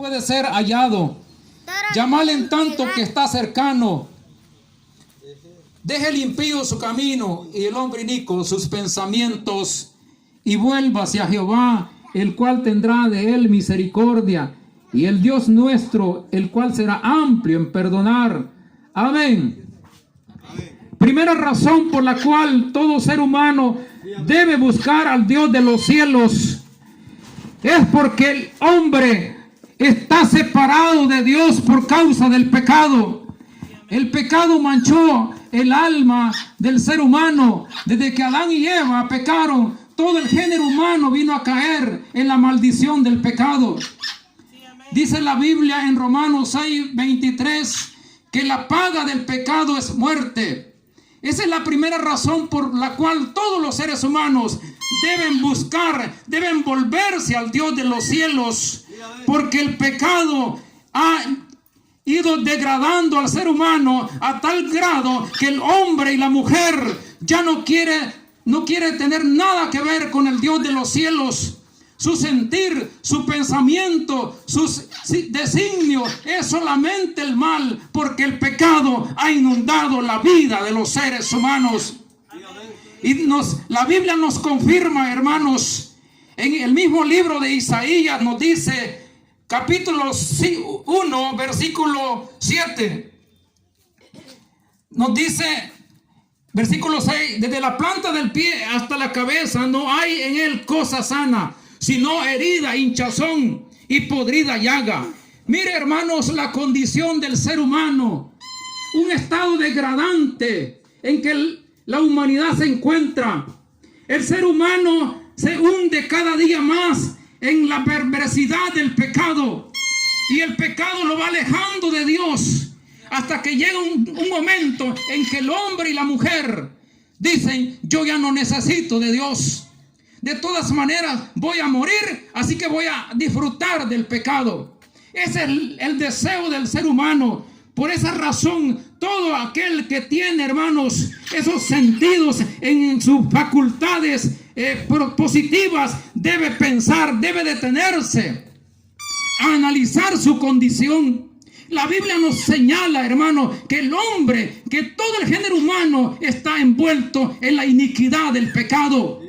puede ser hallado. Llamadle en tanto que está cercano. Deje el impío su camino y el hombre inicuo sus pensamientos, y vuelva hacia Jehová, el cual tendrá de él misericordia, y el Dios nuestro, el cual será amplio en perdonar. Amén. Primera razón por la cual todo ser humano debe buscar al Dios de los cielos es porque el hombre está separado de Dios por causa del pecado. El pecado manchó el alma del ser humano. Desde que Adán y Eva pecaron, todo el género humano vino a caer en la maldición del pecado. Dice la Biblia en Romanos 6:23 que la paga del pecado es muerte. Esa es la primera razón por la cual todos los seres humanos deben buscar, deben volverse al Dios de los cielos, porque el pecado ha ido degradando al ser humano a tal grado que el hombre y la mujer ya no quiere tener nada que ver con el Dios de los cielos. Su sentir, su pensamiento, sus designios es solamente el mal, porque el pecado ha inundado la vida de los seres humanos. Y la Biblia nos confirma, hermanos, en el mismo libro de Isaías nos dice, capítulo 1, versículo 7, nos dice, versículo 6, desde la planta del pie hasta la cabeza no hay en él cosa sana, sino herida, hinchazón y podrida llaga. Mire, hermanos, la condición del ser humano, un estado degradante en que la humanidad se encuentra. El ser humano se hunde cada día más en la perversidad del pecado, y el pecado lo va alejando de Dios, hasta que llega un momento en que el hombre y la mujer dicen: yo ya no necesito de Dios. De todas maneras voy a morir, así que voy a disfrutar del pecado. Ese es el deseo del ser humano. Por esa razón, todo aquel que tiene, hermanos, esos sentidos en sus facultades positivas, debe pensar, debe detenerse a analizar su condición. La Biblia nos señala, hermano, que el hombre, que todo el género humano está envuelto en la iniquidad del pecado.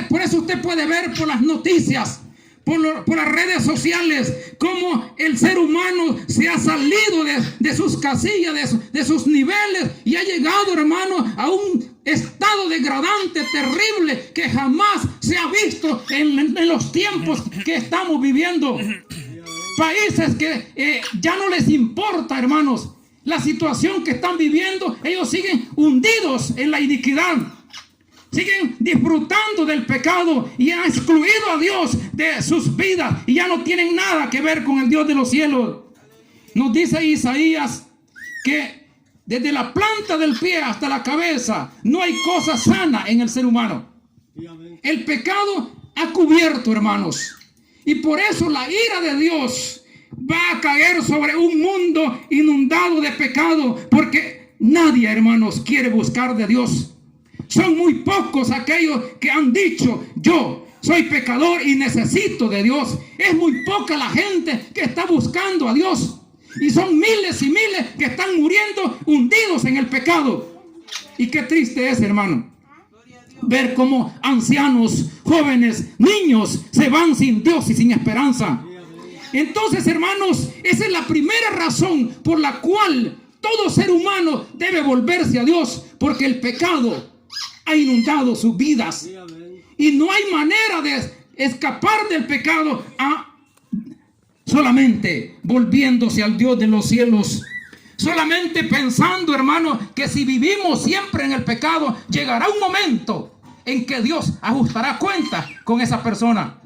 Por eso usted puede ver por las noticias, por las redes sociales, cómo el ser humano se ha salido de sus casillas, de sus niveles, y ha llegado, hermano, a un estado degradante, terrible, que jamás se ha visto en los tiempos que estamos viviendo. Países que ya no les importa, hermanos, la situación que están viviendo. Ellos siguen hundidos en la iniquidad. Siguen disfrutando del pecado y han excluido a Dios de sus vidas y ya no tienen nada que ver con el Dios de los cielos. Nos dice Isaías que desde la planta del pie hasta la cabeza no hay cosa sana en el ser humano. El pecado ha cubierto, hermanos, y por eso la ira de Dios va a caer sobre un mundo inundado de pecado, porque nadie, hermanos, quiere buscar de Dios. Son muy pocos aquellos que han dicho: yo soy pecador y necesito de Dios. Es muy poca la gente que está buscando a Dios. Y son miles y miles que están muriendo hundidos en el pecado. Y qué triste es, hermano, ver cómo ancianos, jóvenes, niños se van sin Dios y sin esperanza. Entonces, hermanos, esa es la primera razón por la cual todo ser humano debe volverse a Dios, porque el pecado ha inundado sus vidas y no hay manera de escapar del pecado solamente volviéndose al Dios de los cielos, solamente pensando, hermano, que si vivimos siempre en el pecado, llegará un momento en que Dios ajustará cuentas con esa persona.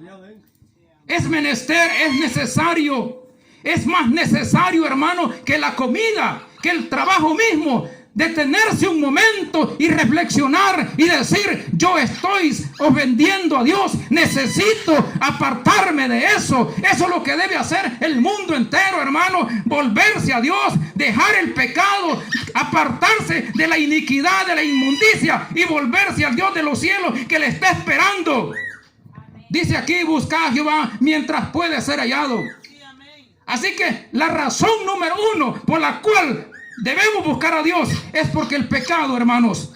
Es menester, es necesario, es más necesario, hermano, que la comida, que el trabajo mismo. Detenerse un momento y reflexionar y decir: yo estoy ofendiendo a Dios, necesito apartarme de eso. Eso es lo que debe hacer el mundo entero, hermano: volverse a Dios, dejar el pecado, apartarse de la iniquidad, de la inmundicia, y volverse al Dios de los cielos, que le está esperando. Dice aquí: buscad a Jehová mientras puede ser hallado. Así que la razón número uno por la cual debemos buscar a Dios es porque el pecado, hermanos,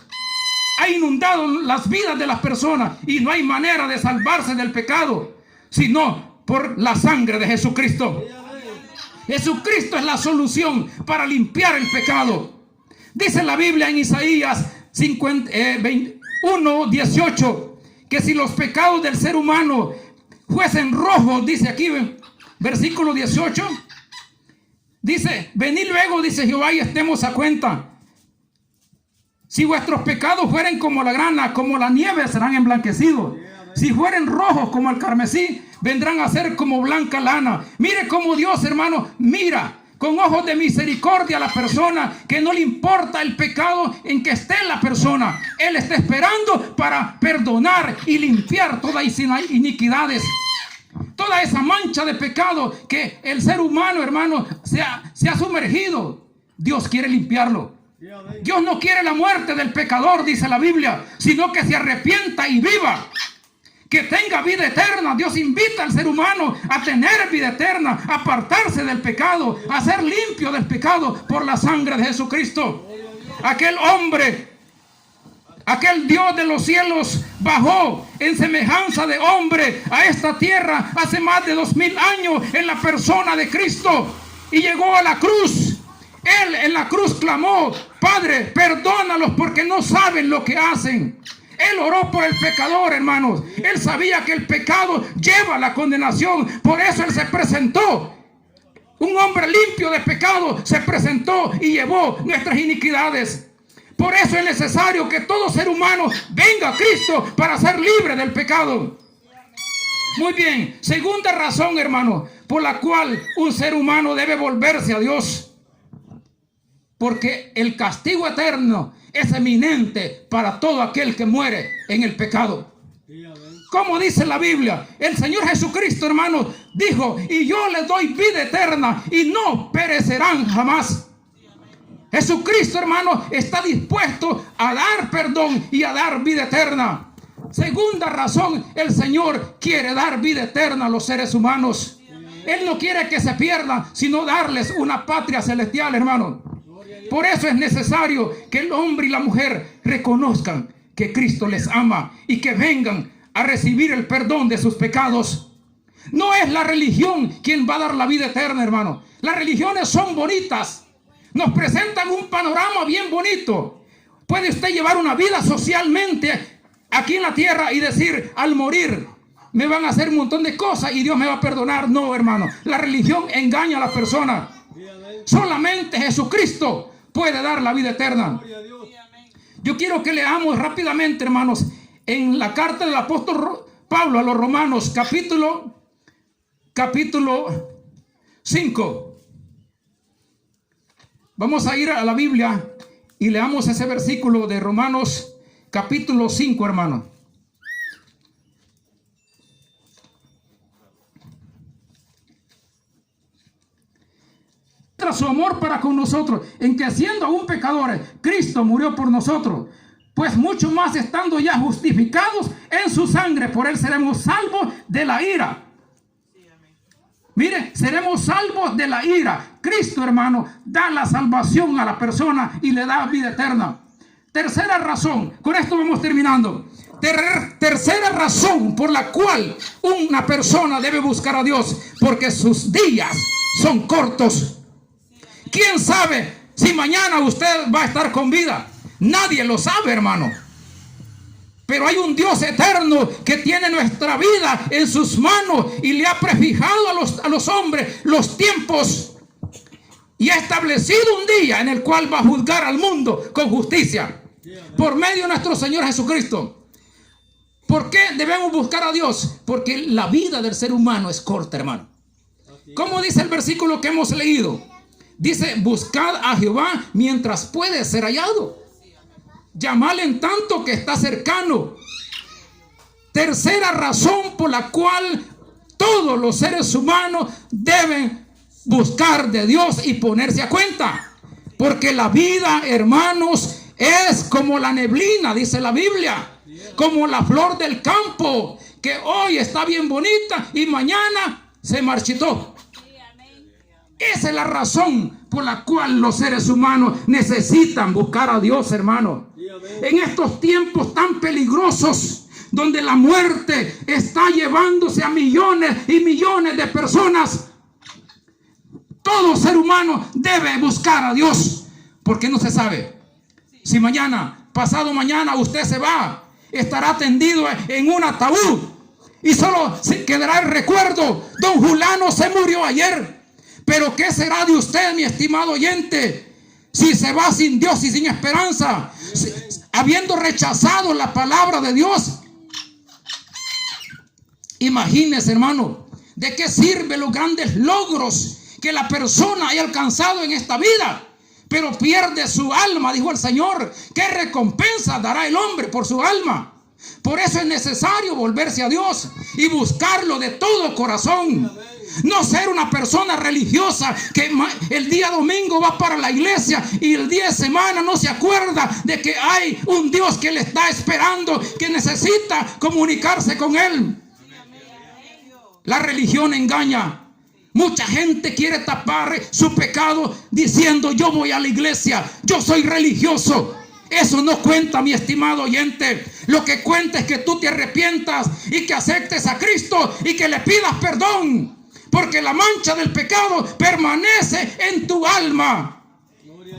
ha inundado las vidas de las personas y no hay manera de salvarse del pecado, sino por la sangre de Jesucristo. Jesucristo es la solución para limpiar el pecado. Dice la Biblia en Isaías 21:18 que si los pecados del ser humano fuesen rojos, dice aquí, versículo 18, dice: venid luego, dice Jehová, y estemos a cuenta. Si vuestros pecados fueren como la grana, como la nieve, serán emblanquecidos. Si fueren rojos como el carmesí, vendrán a ser como blanca lana. Mire cómo Dios, hermano, mira con ojos de misericordia a la persona, que no le importa el pecado en que esté la persona. Él está esperando para perdonar y limpiar todas las iniquidades, toda esa mancha de pecado que el ser humano, hermano, se ha sumergido. Dios quiere limpiarlo. Dios no quiere la muerte del pecador, dice la Biblia, sino que se arrepienta y viva, que tenga vida eterna. Dios invita al ser humano a tener vida eterna, a apartarse del pecado, a ser limpio del pecado por la sangre de Jesucristo. Aquel hombre, aquel Dios de los cielos, bajó en semejanza de hombre a esta tierra hace más de 2000 años en la persona de Cristo, y llegó a la cruz. Él en la cruz clamó: Padre, perdónalos porque no saben lo que hacen. Él oró por el pecador, hermanos. Él sabía que el pecado lleva a la condenación. Por eso Él se presentó. Un hombre limpio de pecado se presentó y llevó nuestras iniquidades. Por eso es necesario que todo ser humano venga a Cristo para ser libre del pecado. Muy bien. Segunda razón, hermano, por la cual un ser humano debe volverse a Dios. Porque el castigo eterno es eminente para todo aquel que muere en el pecado. Como dice la Biblia, el Señor Jesucristo, hermano, dijo: y yo les doy vida eterna y no perecerán jamás. Jesucristo, hermano, está dispuesto a dar perdón y a dar vida eterna. Segunda razón, el Señor quiere dar vida eterna a los seres humanos. Él no quiere que se pierdan, sino darles una patria celestial, hermano. Por eso es necesario que el hombre y la mujer reconozcan que Cristo les ama y que vengan a recibir el perdón de sus pecados. No es la religión quien va a dar la vida eterna, hermano. Las religiones son bonitas, nos presentan un panorama bien bonito. Puede usted llevar una vida socialmente aquí en la tierra y decir: al morir me van a hacer un montón de cosas y Dios me va a perdonar. No, hermano, la religión engaña a la persona. Solamente Jesucristo puede dar la vida eterna. Yo quiero que leamos rápidamente, hermanos, en la carta del apóstol Pablo a los Romanos, capítulo 5. Vamos a ir a la Biblia y leamos ese versículo de Romanos capítulo 5, hermano. Su amor para con nosotros, en que siendo aún pecadores, Cristo murió por nosotros. Pues mucho más, estando ya justificados en su sangre, por Él seremos salvos de la ira. Mire, seremos salvos de la ira. Cristo, hermano, da la salvación a la persona y le da vida eterna. Tercera razón, con esto vamos terminando. Tercera razón por la cual una persona debe buscar a Dios: porque sus días son cortos. ¿Quién sabe si mañana usted va a estar con vida? Nadie lo sabe, hermano. Pero hay un Dios eterno que tiene nuestra vida en sus manos y le ha prefijado a los hombres los tiempos. Y ha establecido un día en el cual va a juzgar al mundo con justicia por medio de nuestro Señor Jesucristo. ¿Por qué debemos buscar a Dios? Porque la vida del ser humano es corta, hermano. ¿Cómo dice el versículo que hemos leído? Dice: buscad a Jehová mientras puede ser hallado. Llamadle en tanto que está cercano. Tercera razón por la cual todos los seres humanos deben buscar de Dios y ponerse a cuenta. Porque la vida, hermanos, es como la neblina, dice la Biblia. Como la flor del campo, que hoy está bien bonita y mañana se marchitó. Esa es la razón por la cual los seres humanos necesitan buscar a Dios, hermano. En estos tiempos tan peligrosos, donde la muerte está llevándose a millones y millones de personas, todo ser humano debe buscar a Dios, porque no se sabe si mañana, pasado mañana usted se va, estará tendido en un ataúd y solo se quedará el recuerdo: don Julano se murió ayer. Pero ¿qué será de usted, mi estimado oyente, si se va sin Dios y sin esperanza, habiendo rechazado la palabra de Dios? Imagínese, hermano, ¿de qué sirve los grandes logros que la persona haya alcanzado en esta vida, pero pierde su alma? Dijo el Señor: ¿qué recompensa dará el hombre por su alma? Por eso es necesario volverse a Dios y buscarlo de todo corazón. No ser una persona religiosa que el día domingo va para la iglesia y el día de semana no se acuerda de que hay un Dios que le está esperando, que necesita comunicarse con Él. La religión engaña. Mucha gente quiere tapar su pecado diciendo: yo voy a la iglesia, yo soy religioso. Eso no cuenta, mi estimado oyente. Lo que cuenta es que tú te arrepientas y que aceptes a Cristo y que le pidas perdón, porque la mancha del pecado permanece en tu alma.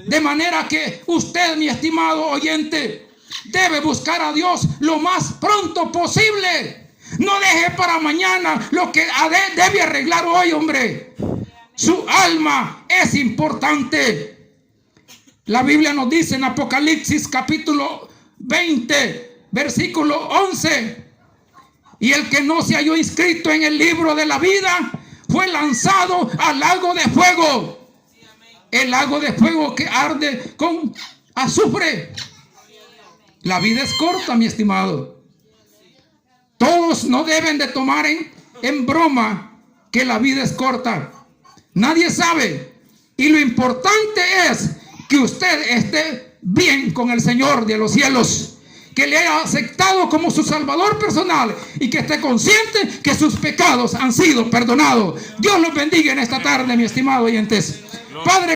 De manera que usted, mi estimado oyente, debe buscar a Dios lo más pronto posible. No deje para mañana lo que debe arreglar hoy, hombre. Su alma es importante. La Biblia nos dice en Apocalipsis capítulo 20, versículo 11: y el que no se halló inscrito en el libro de la vida fue lanzado al lago de fuego. El lago de fuego que arde con azufre. La vida es corta, mi estimado. Todos no deben de tomar en broma que la vida es corta. Nadie sabe. Y lo importante es que usted esté bien con el Señor de los cielos, que le haya aceptado como su Salvador personal y que esté consciente que sus pecados han sido perdonados. Dios los bendiga en esta tarde, mi estimado oyentes. Padre.